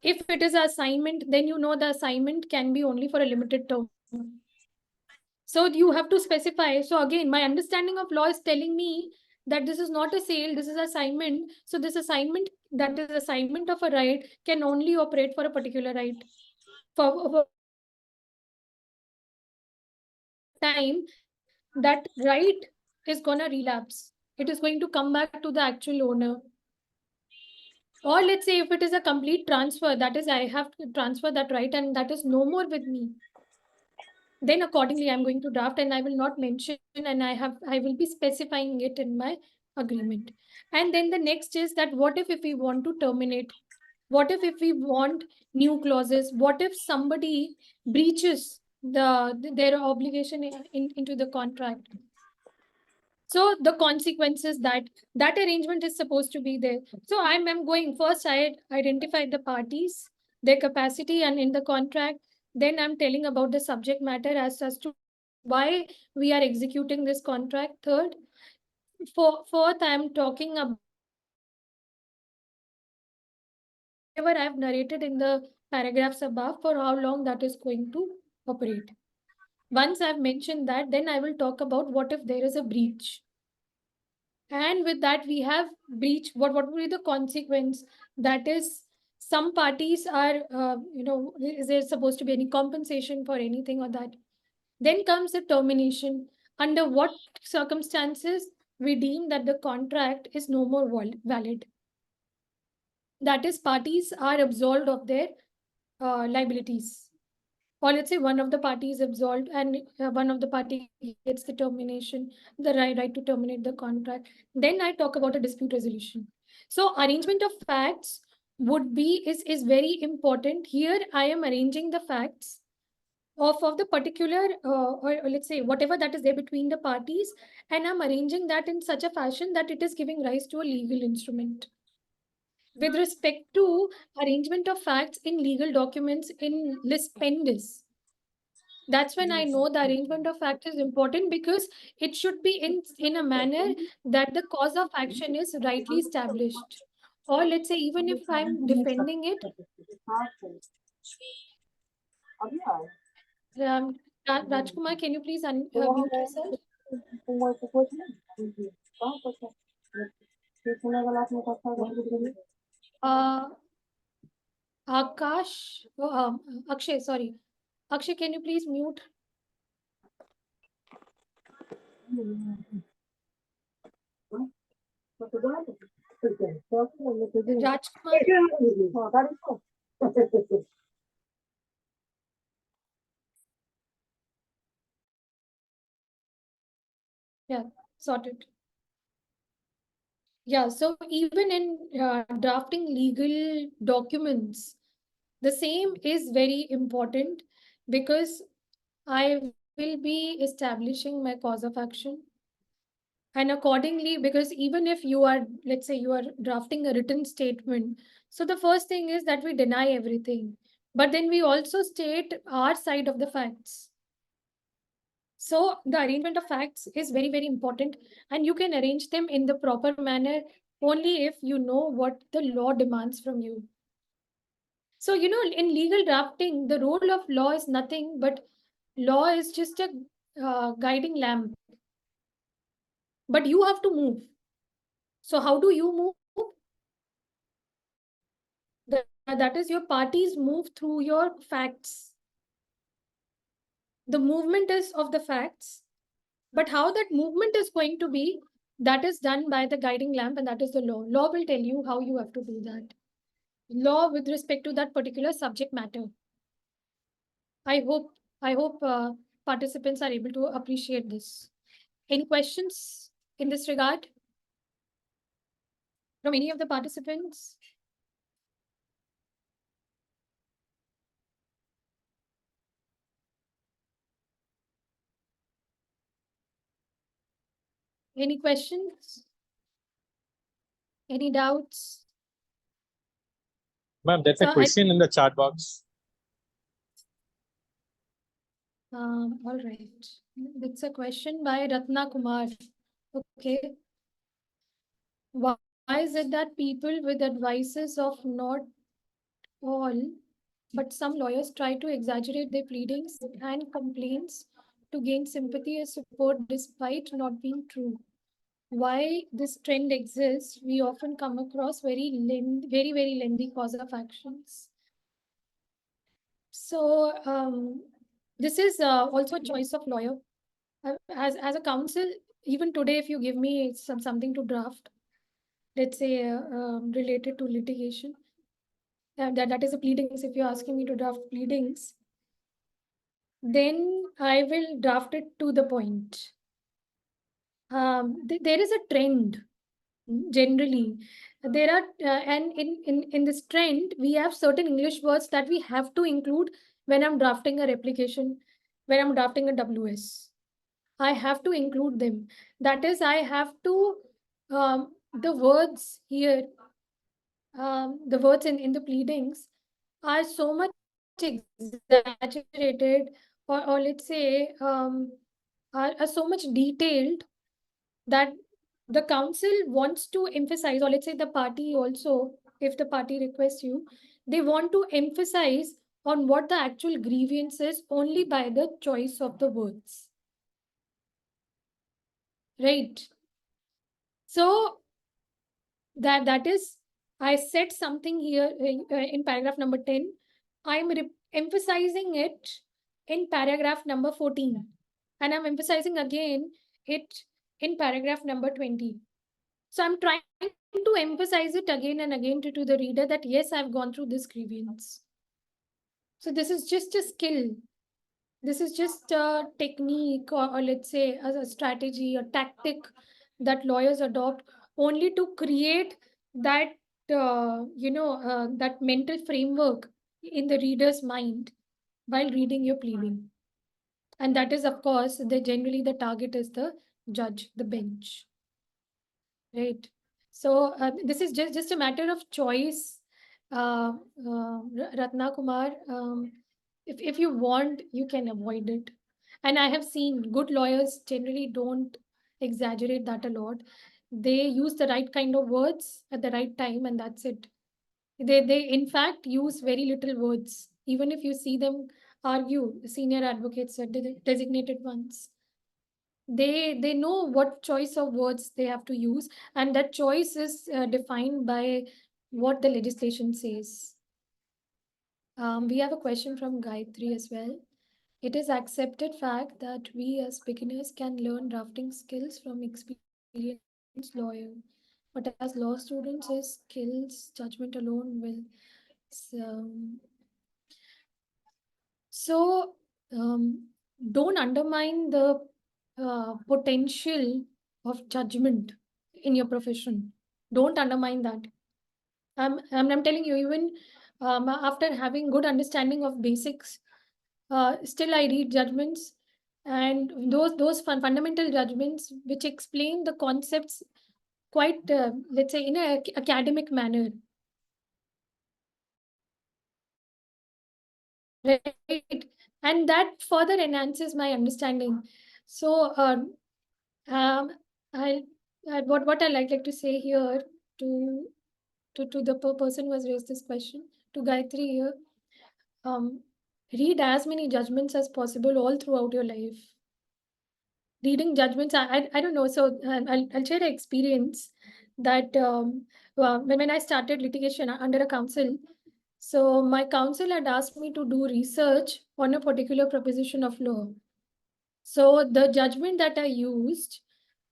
If it is an assignment, then you know the assignment can be only for a limited term. So you have to specify. So again, my understanding of law is telling me that this is not a sale, this is assignment. So this assignment, that is assignment of a right, can only operate for a particular right. For a particular time, that right is gonna relapse. It is going to come back to the actual owner. Or let's say if it is a complete transfer, that is I have to transfer that right and that is no more with me. Then accordingly I'm going to draft and I will not mention, and I will be specifying it in my agreement. And then the next is that what if we want to terminate? What if we want new clauses? What if somebody breaches their obligation into the contract? So the consequences, that arrangement is supposed to be there. So I'm going first, I identify the parties, their capacity and in the contract. Then I'm telling about the subject matter as to why we are executing this contract. Third, fourth, I'm talking about whatever I've narrated in the paragraphs above, for how long that is going to operate. Once I've mentioned that, then I will talk about what if there is a breach. And with that, we have breach. What would be the consequence? That is, some parties are, is there supposed to be any compensation for anything or that? Then comes the termination. Under what circumstances we deem that the contract is no more valid? That is, parties are absolved of their liabilities. Or let's say one of the parties absolved and one of the party gets the termination, the right to terminate the contract. Then I talk about a dispute resolution. So arrangement of facts would be is very important. Here I am arranging the facts of the particular or let's say whatever that is there between the parties, and I'm arranging that in such a fashion that it is giving rise to a legal instrument. With respect to arrangement of facts in legal documents in lis pendis, that's when I know the arrangement of facts is important, because it should be in a manner that the cause of action is rightly established. Or let's say, even if I'm defending it, Rajkumar, can you please mute yourself? Uh, Akash, Akshay, sorry. Akshay, can you please mute? Rajkumar. Yeah, sorted. Yeah, so even in drafting legal documents, the same is very important, because I will be establishing my cause of action. And accordingly, because even if you are, let's say you are drafting a written statement, so the first thing is that we deny everything, but then we also state our side of the facts. So the arrangement of facts is very, very important, and you can arrange them in the proper manner only if you know what the law demands from you. So, in legal drafting, the role of law is nothing but law is just a guiding lamp. But you have to move. So, how do you move? That is, your parties move through your facts. The movement is of the facts, but how that movement is going to be, that is done by the guiding lamp, and that is the law. Law will tell you how you have to do that. Law with respect to that particular subject matter. I hope participants are able to appreciate this. Any questions in this regard from any of the participants? Any questions? Any doubts? Ma'am, there's a question in the chat box. All right. It's a question by Ratna Kumar. Okay. Why is it that people with advices of not all, but some lawyers try to exaggerate their pleadings and complaints to gain sympathy or support despite not being true? Why this trend exists, we often come across very lengthy cause of actions. So this is also a choice of lawyer. As a counsel, even today, if you give me something to draft, let's say related to litigation, that is a pleadings. If you're asking me to draft pleadings, then I will draft it to the point. There is a trend generally. There are and in this trend, we have certain English words that we have to include when I'm drafting a replication, when I'm drafting a WS. I have to include them. That is, I have to the words here, the words in the pleadings are so much exaggerated, or let's say are so much detailed that the council wants to emphasize, or let's say the party also, if the party requests you, they want to emphasize on what the actual grievance is only by the choice of the words. Right. So that is, I said something here in paragraph number 10. I'm emphasizing it in paragraph number 14. And I'm emphasizing again it in paragraph number 20. So I'm trying to emphasize it again and again to the reader that yes, I've gone through this grievance. So this is just a skill. This is just a technique, or let's say a strategy, a tactic that lawyers adopt only to create that that mental framework in the reader's mind while reading your pleading. And that is, of course, generally the target is the judge, the bench. Right. So this is just a matter of choice, Ratna Kumar. If you want, you can avoid it. And I have seen good lawyers generally don't exaggerate that a lot. They use the right kind of words at the right time, and that's it. They in fact use very little words. Even if you see them argue, senior advocates are designated ones, they know what choice of words they have to use, and that choice is defined by what the legislation says. We have a question from Gayatri as well. It is accepted fact that we as beginners can learn drafting skills from experienced lawyer, but as law students, his skills judgment alone will. So, don't undermine the potential of judgment in your profession. Don't undermine that. I'm telling you, even after having good understanding of basics, still I read judgments, and those fundamental judgments which explain the concepts quite, let's say, in an academic manner. Right, and that further enhances my understanding. So um, I what I like to say here to the person who has raised this question, to Gayatri here, read as many judgments as possible all throughout your life. Reading judgments, I don't know. So I'll share an experience that when I started litigation under a counsel, So my counsel had asked me to do research on a particular proposition of law. So the judgment that I used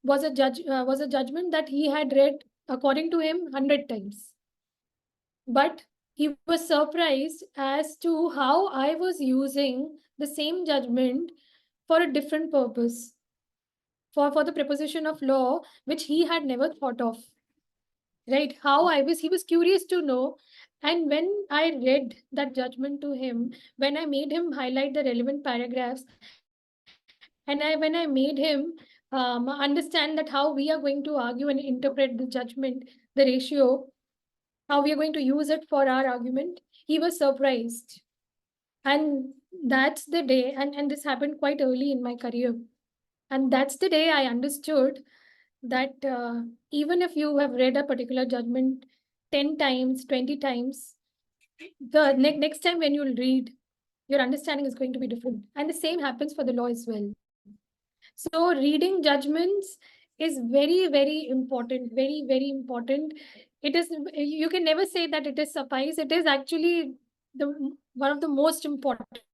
was a judgment that he had read, according to him, 100 times. But he was surprised as to how I was using the same judgment for a different purpose, for the preposition of law, which he had never thought of. Right? He was curious to know. And when I read that judgment to him, when I made him highlight the relevant paragraphs, and when I made him understand that how we are going to argue and interpret the judgment, the ratio, how we are going to use it for our argument, he was surprised. And that's the day, and this happened quite early in my career. And that's the day I understood that even if you have read a particular judgment 10 times, 20 times, the next time when you'll read, your understanding is going to be different. And the same happens for the law as well. So reading judgments is very, very important, very, very important. It is, you can never say that it is suffice. It is actually one of the most important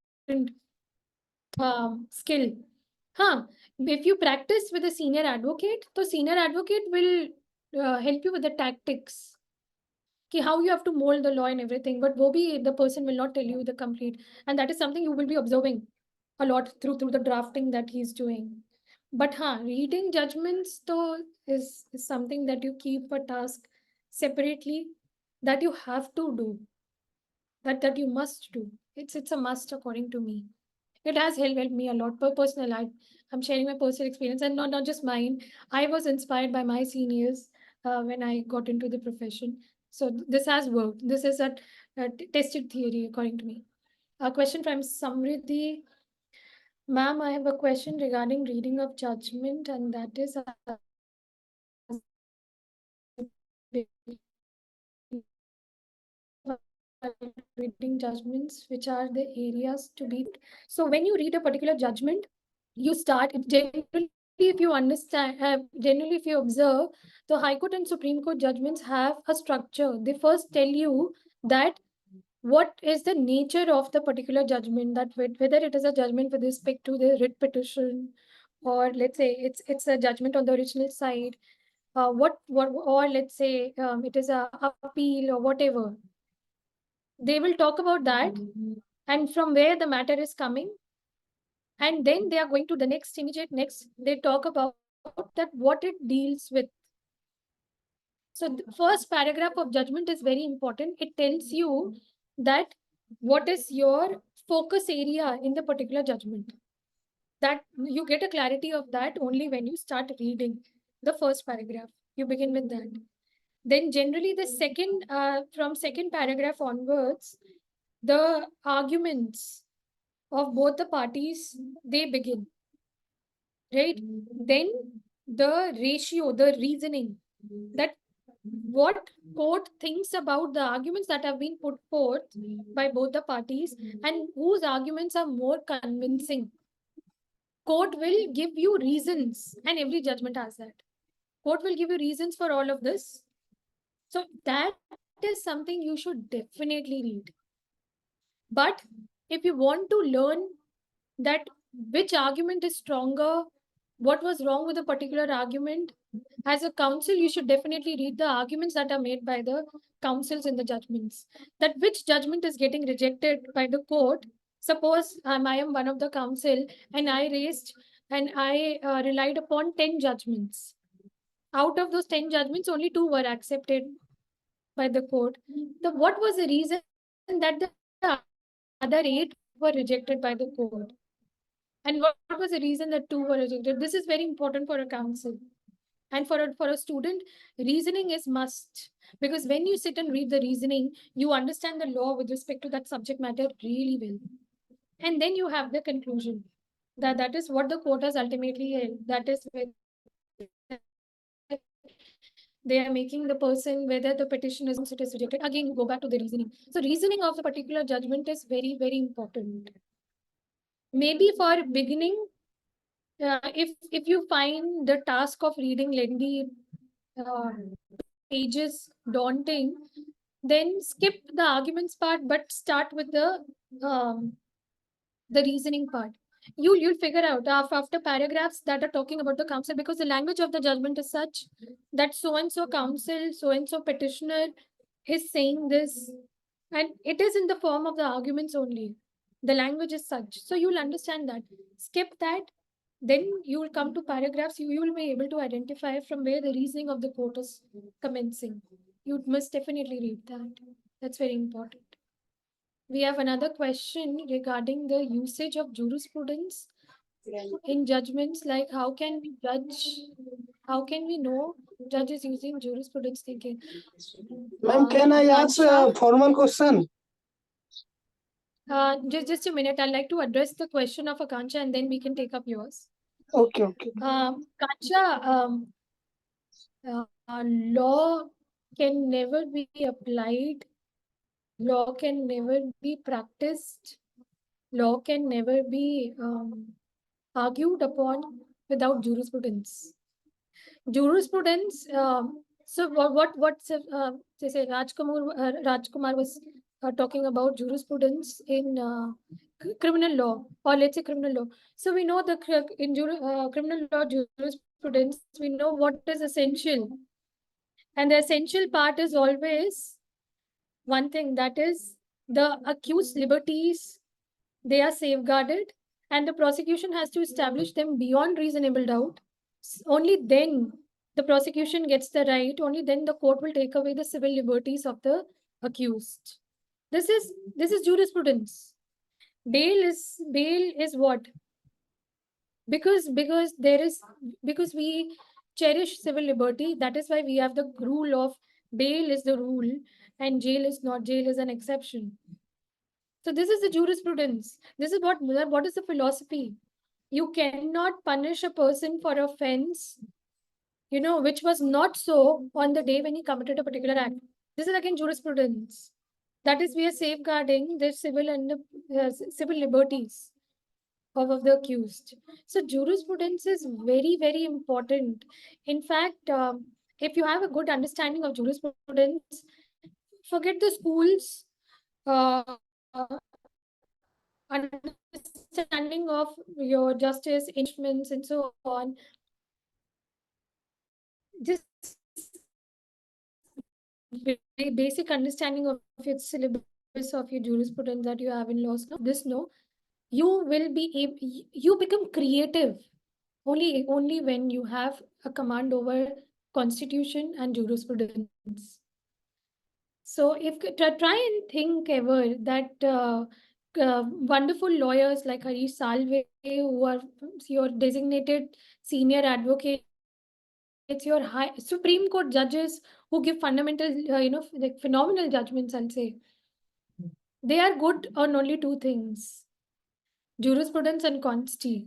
skill. Huh. If you practice with a senior advocate, the senior advocate will help you with the tactics, how you have to mold the law and everything. But the person will not tell you the complete, and that is something you will be observing a lot through the drafting that he's doing. But reading judgments though is something that you keep a task separately, that you have to do, that you must do. It's a must according to me. It has helped me a lot. Personal, I'm sharing my personal experience, and not just mine. I was inspired by my seniors when I got into the profession. So this has worked. This is a tested theory according to me. A question from Samriddhi. Ma'am, I have a question regarding reading of judgment, and that is reading judgments, which are the areas to be. So when you read a particular judgment, you start generally, if you understand, generally if you observe, the High Court and Supreme Court judgments have a structure. They first tell you that what is the nature of the particular judgment, that whether it is a judgment with respect to the writ petition, or let's say it's a judgment on the original side, what or let's say it is a appeal or whatever. They will talk about that, and from where the matter is coming, and then they are going to the next they talk about that what it deals with. So the first paragraph of judgment is very important. It tells you that what is your focus area in the particular judgment. That you get a clarity of that only when you start reading the first paragraph. You begin with that. Then generally the second, from second paragraph onwards, the arguments of both the parties, they begin, right? Then the ratio, the reasoning, that what court thinks about the arguments that have been put forth by both the parties, and whose arguments are more convincing. Court will give you reasons, and every judgment has that. Court will give you reasons for all of this. So that is something you should definitely read. But if you want to learn that which argument is stronger, what was wrong with a particular argument, as a counsel, you should definitely read the arguments that are made by the counsels in the judgments. That which judgment is getting rejected by the court. Suppose I am one of the counsel, and I relied upon 10 judgments. Out of those 10 judgments, only 2 were accepted by the court. What was the reason that the other 8 were rejected by the court? And what was the reason that 2 were rejected? This is very important for a counsel. And for a student, reasoning is must. Because when you sit and read the reasoning, you understand the law with respect to that subject matter really well. And then you have the conclusion. That is what the court has ultimately held. That is whether they are making the person, whether the petition is rejected. Again, you go back to the reasoning. So reasoning of the particular judgment is very, very important. Maybe for beginning, if you find the task of reading lengthy pages daunting, then skip the arguments part, but start with the reasoning part. You'll figure out after paragraphs that are talking about the council, because the language of the judgment is such that so and so council, so and so petitioner is saying this, and it is in the form of the arguments only. The language is such, so you'll understand that. Skip that, then you will come to paragraphs. You will be able to identify from where the reasoning of the court is commencing. You must definitely read that. That's very important. We have another question regarding the usage of jurisprudence in judgments, like how can we know judges using jurisprudence thinking? Ma'am, can I ask a formal question? Just a minute. I'd like to address the question of Akansha and then we can take up yours. Okay, okay. Akansha, law can never be applied. Law can never be practiced. Law can never be argued upon without jurisprudence. Jurisprudence. So they say Rajkumar was talking about jurisprudence in criminal law, or let's say criminal law. So we know the in criminal law jurisprudence, we know what is essential, and the essential part is always one thing, that is the accused liberties. They are safeguarded, and the prosecution has to establish them beyond reasonable doubt. Only then the prosecution gets the right, only then the court will take away the civil liberties of the accused. This is jurisprudence. Bail is what? Because we cherish civil liberty, that is why we have the rule of bail is the rule and jail is not. Jail is an exception. So this is the jurisprudence. This is what is the philosophy. You cannot punish a person for offense, which was not so on the day when he committed a particular act. This is again jurisprudence. That is, we are safeguarding the civil and the civil liberties of the accused. So jurisprudence is very, very important. In fact, if you have a good understanding of jurisprudence, forget the schools, uh, understanding of your justice, instruments, and so on. Just very basic understanding of your syllabus, of your jurisprudence that you have in law school. You will be you become creative only when you have a command over constitution and jurisprudence. So if try and think ever that wonderful lawyers like Harish Salve, who are your designated senior advocates, your high Supreme Court judges who give fundamental, like phenomenal judgments, I'll say, they are good on only two things: jurisprudence and consti,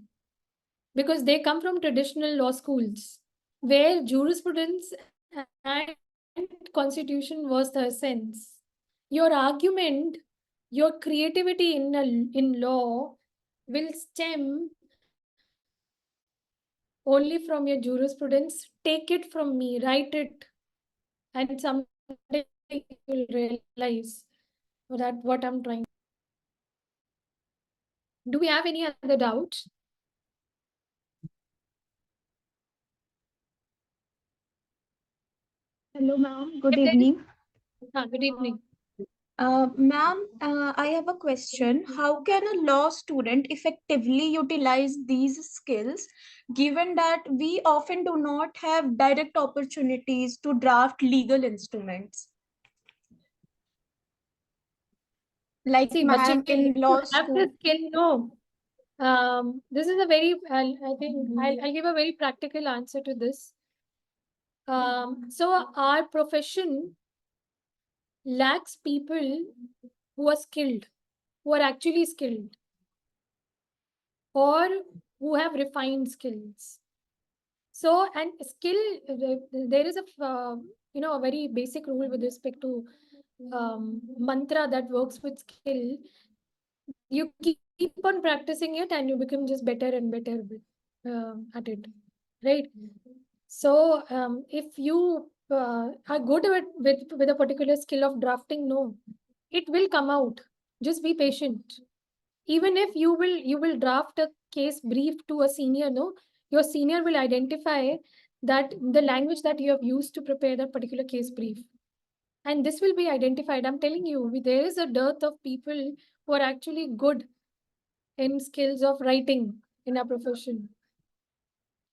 because they come from traditional law schools where jurisprudence and constitution was the essence. Your argument, your creativity in law will stem only from your jurisprudence. Take it from me, write it, and someday you'll realize that what I'm trying. Do we have any other doubts? Hello, ma'am. Good If there is- evening. Good evening. Ma'am, I have a question. How can a law student effectively utilize these skills, given that we often do not have direct opportunities to draft legal instruments? Like, See, ma'am, Bachche, in if law you have school. the skill, no. This is a very, I think I'll give a very practical answer to this. So our profession lacks people who are skilled, who are actually skilled, or who have refined skills. So, and skill, there is a very basic rule with respect to mantra that works with skill. You keep on practicing it and you become just better and better at it, right? So if you are good with a particular skill of drafting, no, it will come out. Just be patient. Even if you will draft a case brief to a senior, no, your senior will identify that the language that you have used to prepare that particular case brief, and this will be identified. I'm telling you, there is a dearth of people who are actually good in skills of writing in our profession.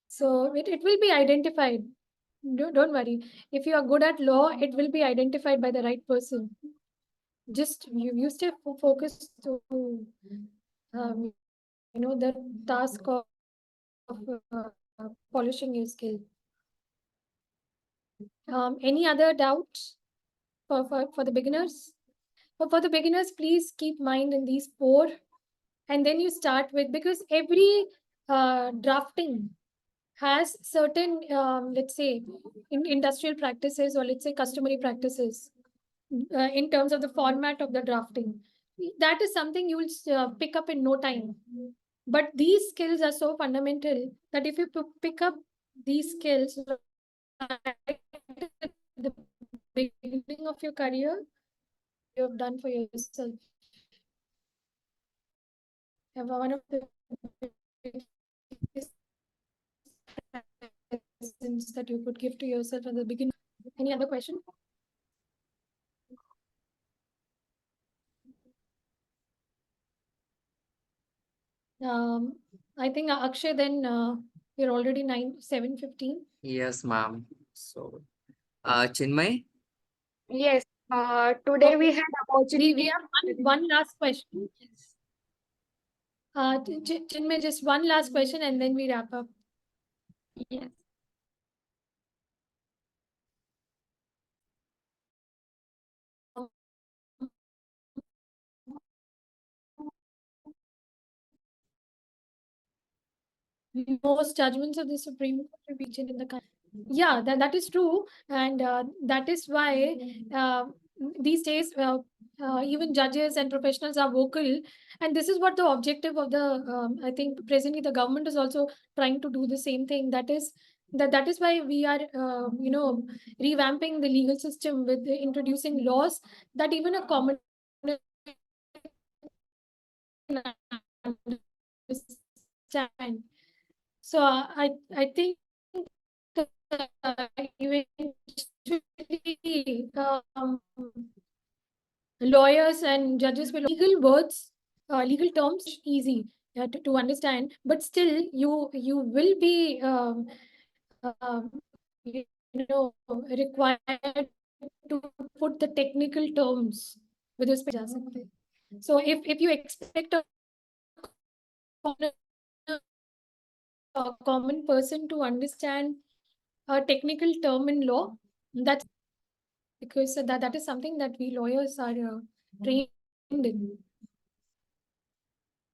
So it will be identified. Don't worry. If you are good at law, it will be identified by the right person. Just you stay focused to the task of polishing your skill. Any other doubts for the beginners? For the beginners, please keep mind in these four, and then you start with, because every drafting has certain let's say industrial practices, or let's say customary practices in terms of the format of the drafting. That is something you will pick up in no time. But these skills are so fundamental that if you pick up these skills right at the beginning of your career, you have done for yourself. One of the presents that you could give to yourself at the beginning. Any other question? I think Akshay, then you're already 7:15. Yes, ma'am. So, Chinmay? Yes. Today we had opportunity. We have one last question. Chinmay, just one last question and then we wrap up. Yes. Most judgments of the Supreme Court region in the country. Yeah, that is true, and that is why these days even judges and professionals are vocal, and this is what the objective of the I think presently the government is also trying to do the same thing. That is why we are revamping the legal system with introducing laws that even a common understand. So I think eventually lawyers and judges will legal words, legal terms easy to understand, but still you will be you know required to put the technical terms with respect to सकते. So if you expect a common person to understand a technical term in law, that's because that is something that we lawyers are trained in.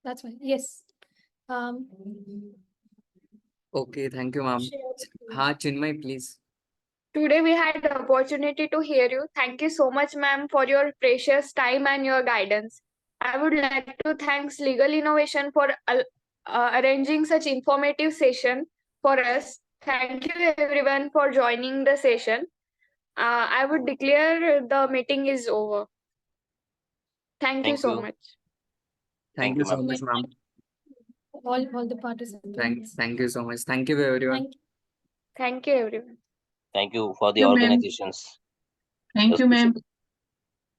That's why. Yes. Okay, thank you, ma'am. Ha, Chinmay, please. Today we had the opportunity to hear you. Thank you so much, ma'am, for your precious time and your guidance. I would like to thank Legal Innovation for arranging such informative session for us. Thank you everyone for joining the session. I would declare the meeting is over. Thank you so much. Thank you so much, ma'am. All the participants. Thank you so much. Thank you, everyone. Thank you everyone. Thank you for the Thank you, ma'am. organizations. Thank you, ma'am.